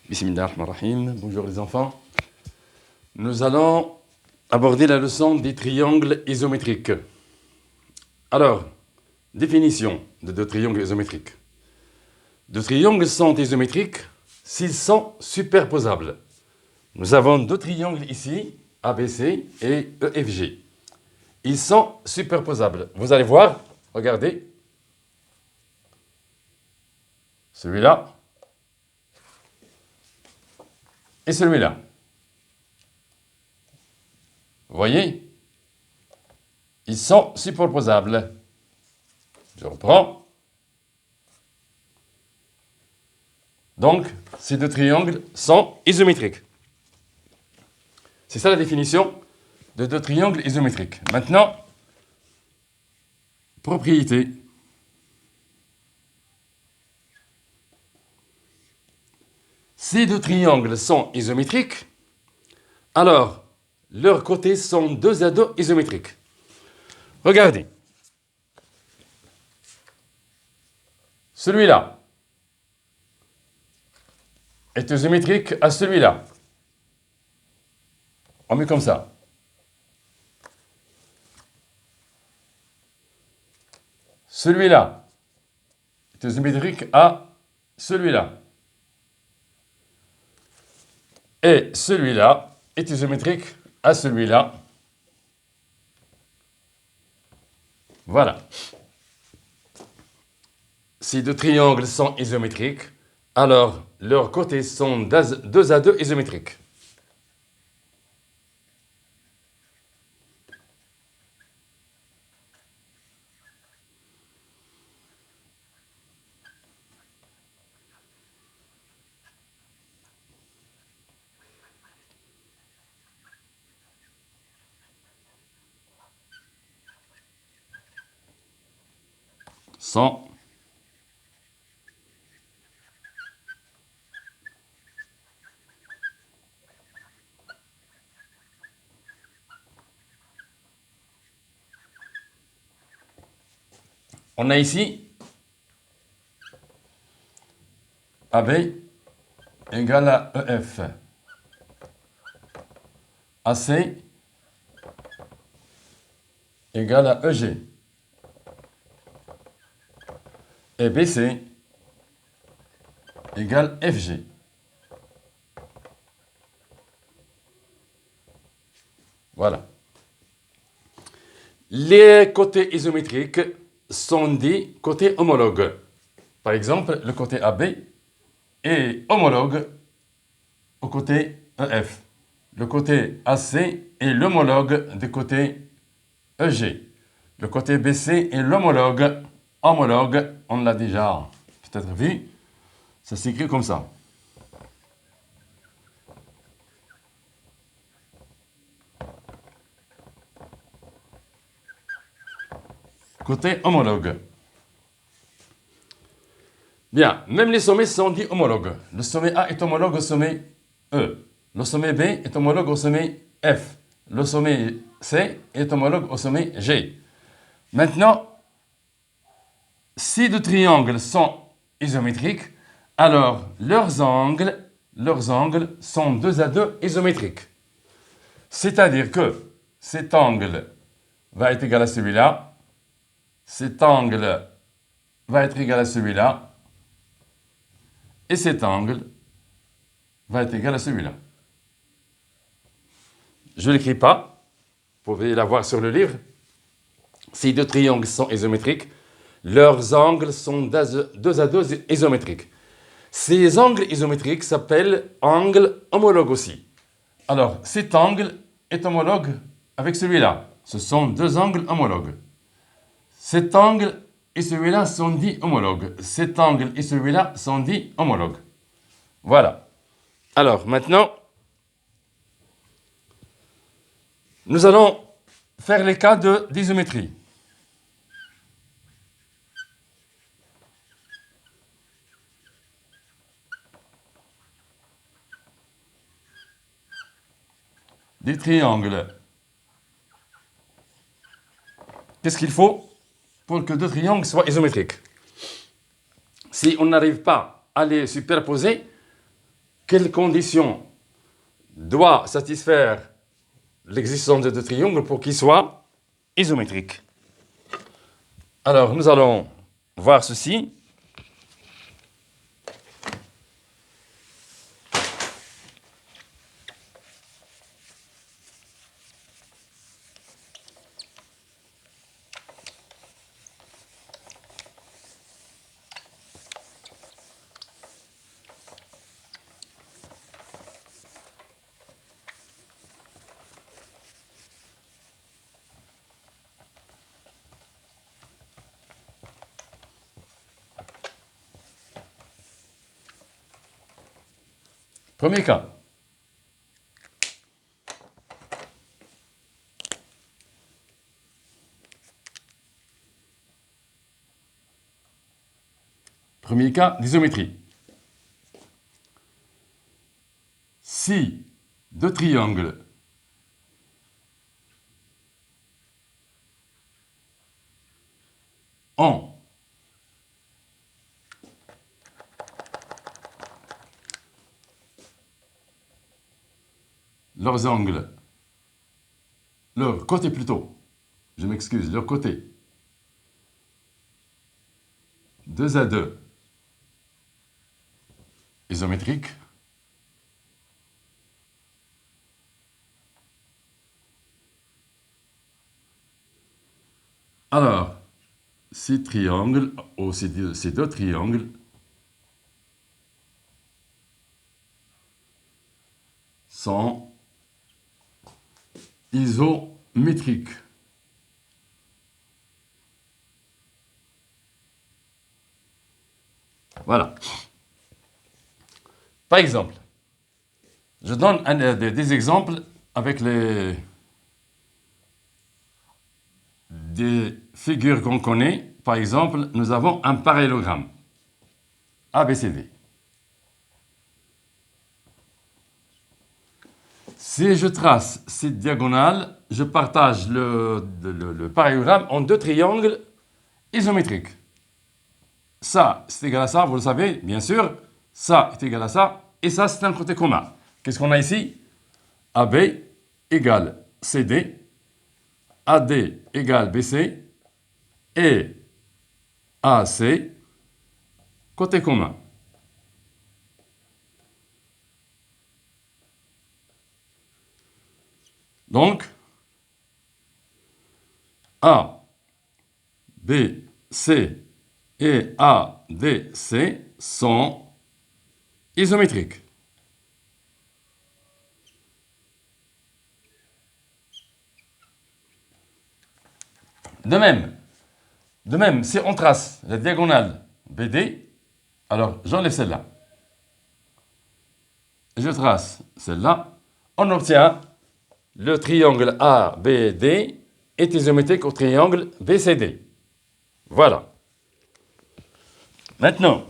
Bismillahirrahmanirrahim. Bonjour les enfants. Nous allons aborder la leçon des triangles isométriques. Alors, définition de deux triangles isométriques. Deux triangles sont isométriques s'ils sont superposables. Nous avons deux triangles ici, ABC et EFG. Ils sont superposables. Vous allez voir, regardez. Celui-là et celui-là. Vous voyez? Ils sont superposables. Je reprends. Donc, ces deux triangles sont isométriques. C'est ça la définition de deux triangles isométriques. Maintenant, propriété. Ces deux triangles sont isométriques, alors leurs côtés sont deux à deux isométriques. Regardez. Celui-là est isométrique à celui-là. On met comme ça. Celui-là est isométrique à celui-là. Et celui-là est isométrique à celui-là. Voilà. Ces deux triangles sont isométriques, alors leurs côtés sont deux à deux isométriques. Sont on a ici AB égale à EF. AC égale à EG. Et BC égale FG. Voilà. Les côtés isométriques sont des côtés homologues. Par exemple, le côté AB est homologue au côté EF. Le côté AC est l'homologue du côté EG. Le côté BC est l'homologue. Homologue, on l'a déjà peut-être vu. Ça s'écrit comme ça. Côté homologue. Bien, même les sommets sont dits homologues. Le sommet A est homologue au sommet E. Le sommet B est homologue au sommet F. Le sommet C est homologue au sommet G. Maintenant, si deux triangles sont isométriques, alors leurs angles sont deux à deux isométriques. C'est-à-dire que cet angle va être égal à celui-là, cet angle va être égal à celui-là, et cet angle va être égal à celui-là. Je ne l'écris pas, vous pouvez la voir sur le livre. Si deux triangles sont isométriques, leurs angles sont deux à deux isométriques. Ces angles isométriques s'appellent angles homologues aussi. Alors, cet angle est homologue avec celui-là. Ce sont deux angles homologues. Cet angle et celui-là sont dits homologues. Cet angle et celui-là sont dits homologues. Voilà. Alors, maintenant, nous allons faire les cas d'isométrie. Des triangles. Qu'est-ce qu'il faut pour que deux triangles soient isométriques? Si on n'arrive pas à les superposer, quelles conditions doit satisfaire l'existence de deux triangles pour qu'ils soient isométriques? Alors, nous allons voir ceci. Premier cas. Premier cas d'isométrie. Si deux triangles ont leurs angles, leur côté plutôt, je m'excuse, leur côté, 2 à 2 isométrique, alors ces triangles, ou ces deux triangles, sont isométriques. Voilà. Par exemple, je donne des exemples avec des figures qu'on connaît. Par exemple, nous avons un parallélogramme ABCD. Si je trace cette diagonale, je partage le parallélogramme en deux triangles isométriques. Ça, c'est égal à ça, vous le savez, bien sûr. Ça est égal à ça. Et ça, c'est un côté commun. Qu'est-ce qu'on a ici? AB égale CD, AD égale BC, et AC, côté commun. Donc, A, B, C et ADC sont isométriques. De même, si on trace la diagonale BD, alors j'enlève celle-là. Je trace celle-là. On obtient le triangle ABD est isométrique au triangle BCD. Voilà. Maintenant,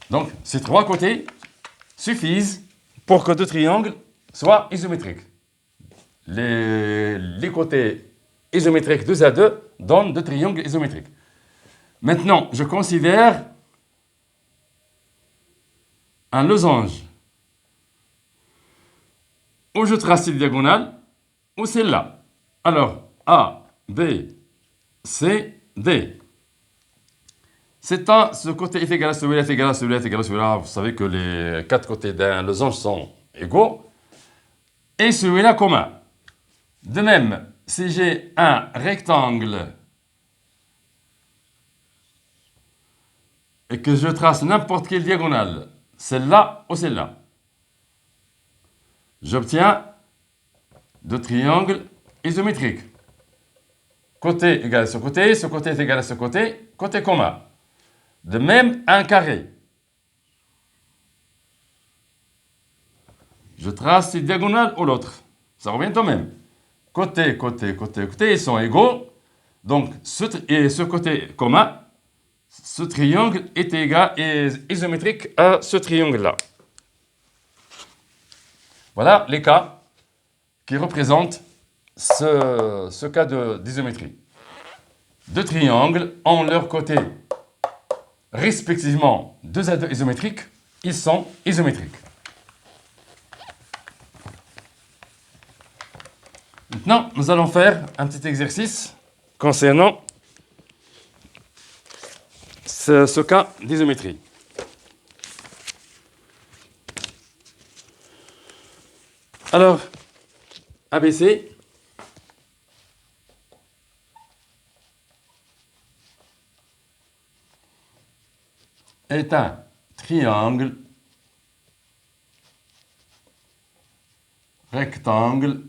donc ces trois côtés suffisent pour que deux triangles soient isométriques. Les côtés isométriques 2 à 2 donnent deux triangles isométriques. Maintenant, je considère un losange où je trace une diagonale ou celle-là. Alors, A, B, C, D. Ce côté est égal à celui-là, est égal à celui-là, est égal à celui-là. Vous savez que les quatre côtés d'un losange sont égaux. Et celui-là commun. De même, si j'ai un rectangle et que je trace n'importe quelle diagonale, celle-là ou celle-là, j'obtiens deux triangles isométriques. Côté égal à ce côté est égal à ce côté commun. De même, un carré. Je trace une diagonale ou l'autre. Ça revient au même. Côté, ils sont égaux. Donc, ce côté commun, ce triangle est isométrique à ce triangle-là. Voilà les cas qui représentent ce cas d'isométrie. Deux triangles ont leur côté respectivement deux ados isométriques, ils sont isométriques. Maintenant, nous allons faire un petit exercice concernant ce cas d'isométrie. Alors, ABC est un triangle rectangle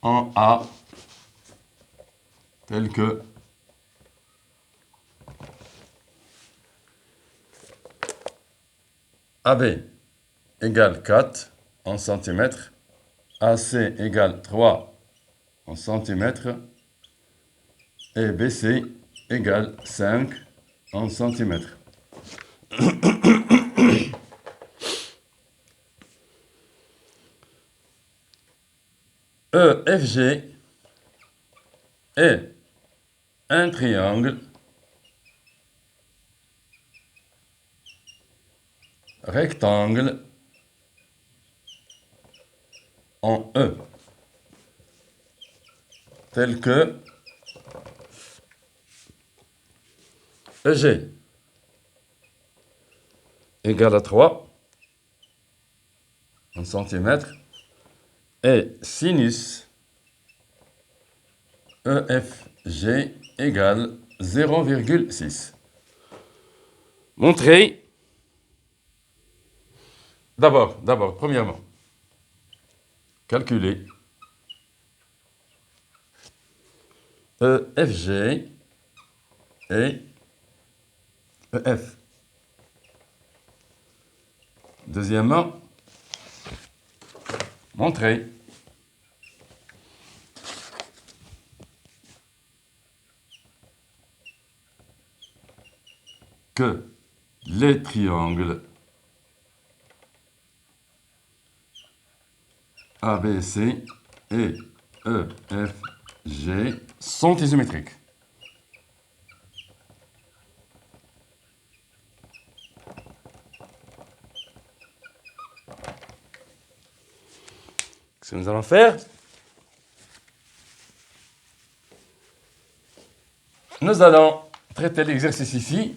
en A tel que AB égale 4 en centimètres, AC égale 3 en centimètres et BC égale 5 en centimètres. EFG est un triangle rectangle en E tel que EG égale à 3 en centimètres et sinus EFG égale 0,6. Montrez d'abord, premièrement, calculer EFG et EF. Deuxièmement, montrer que les triangles ABC et EFG sont isométriques. Ce que nous allons faire, nous allons traiter l'exercice ici.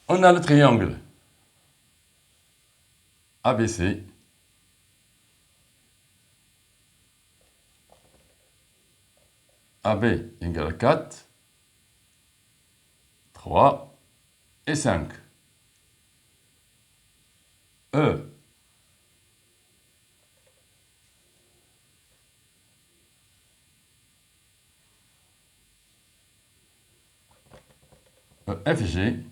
On a le triangle ABC AB égale 4, 3 et 5. E EFG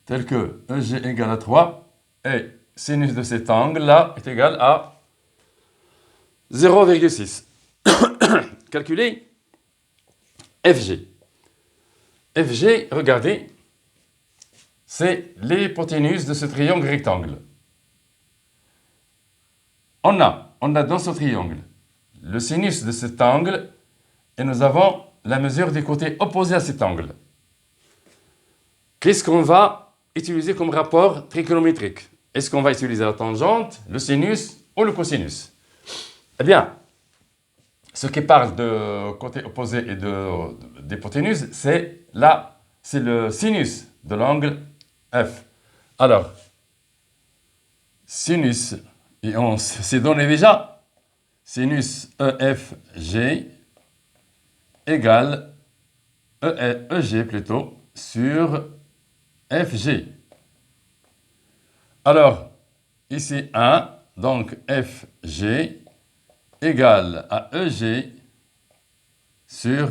tel que EG égale à 3 et sinus de cet angle-là est égal à 0,6. Calculez FG. FG, regardez, c'est l'hypoténuse de ce triangle rectangle. On a dans ce triangle le sinus de cet angle et nous avons la mesure des côtés opposés à cet angle. Qu'est-ce qu'on va utiliser comme rapport trigonométrique? Est-ce qu'on va utiliser la tangente, le sinus ou le cosinus? Eh bien, ce qui parle de côté opposé et d'hypoténuse, c'est le sinus de l'angle F. Alors, sinus, et on s'est donné déjà, sinus EFG égale EG plutôt sur FG. Alors, ici 1, donc FG égale à EG sur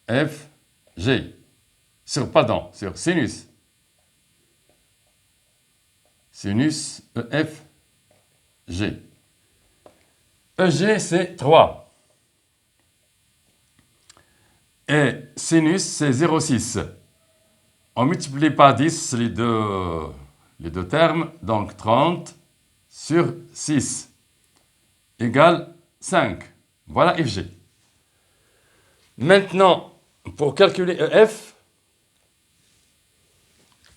EFG. Sur sinus. Sinus EFG. EG, c'est 3. Et sinus, c'est 0,6. On multiplie par 10 les deux termes, donc 30 sur 6 égale 5. Voilà FG. Maintenant, pour calculer EF,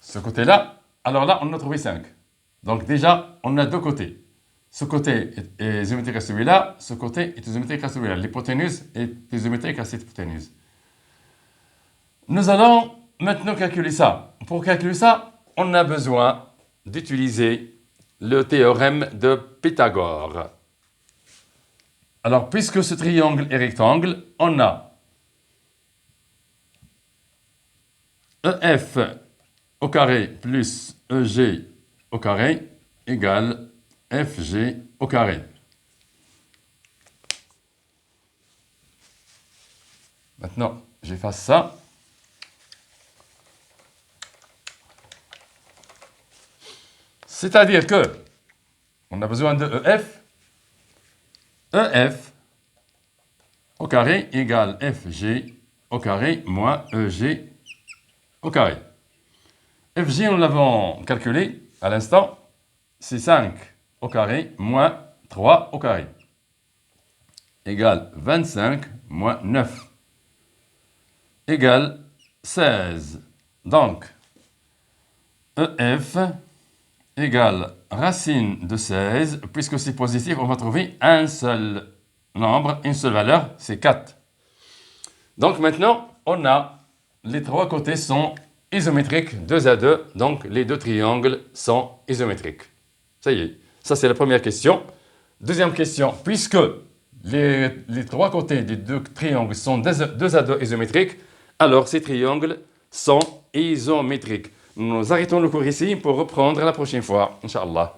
ce côté-là, alors là, on a trouvé 5. Donc déjà, on a deux côtés. Ce côté est isométrique à celui-là, ce côté est isométrique à celui-là. L'hypoténuse est isométrique à cette hypoténuse. Nous allons maintenant calculer ça. Pour calculer ça, on a besoin d'utiliser le théorème de Pythagore. Alors, puisque ce triangle est rectangle, on a EF au carré plus EG au carré égale FG au carré. Maintenant, j'efface ça. C'est-à-dire que on a besoin de EF. EF au carré égale FG au carré moins EG au carré. FG, nous l'avons calculé à l'instant, c'est 5 au carré moins 3 au carré égale 25 moins 9 égale 16. Donc, EF égale racine de 16, puisque c'est positif, on va trouver un seul nombre, une seule valeur, c'est 4. Donc maintenant, on a les trois côtés sont isométriques, 2 à 2, donc les deux triangles sont isométriques. Ça y est, ça c'est la première question. Deuxième question, puisque les trois côtés des deux triangles sont 2 à 2 isométriques, alors ces triangles sont isométriques. Nous arrêtons le cours ici pour reprendre la prochaine fois, Inch'Allah.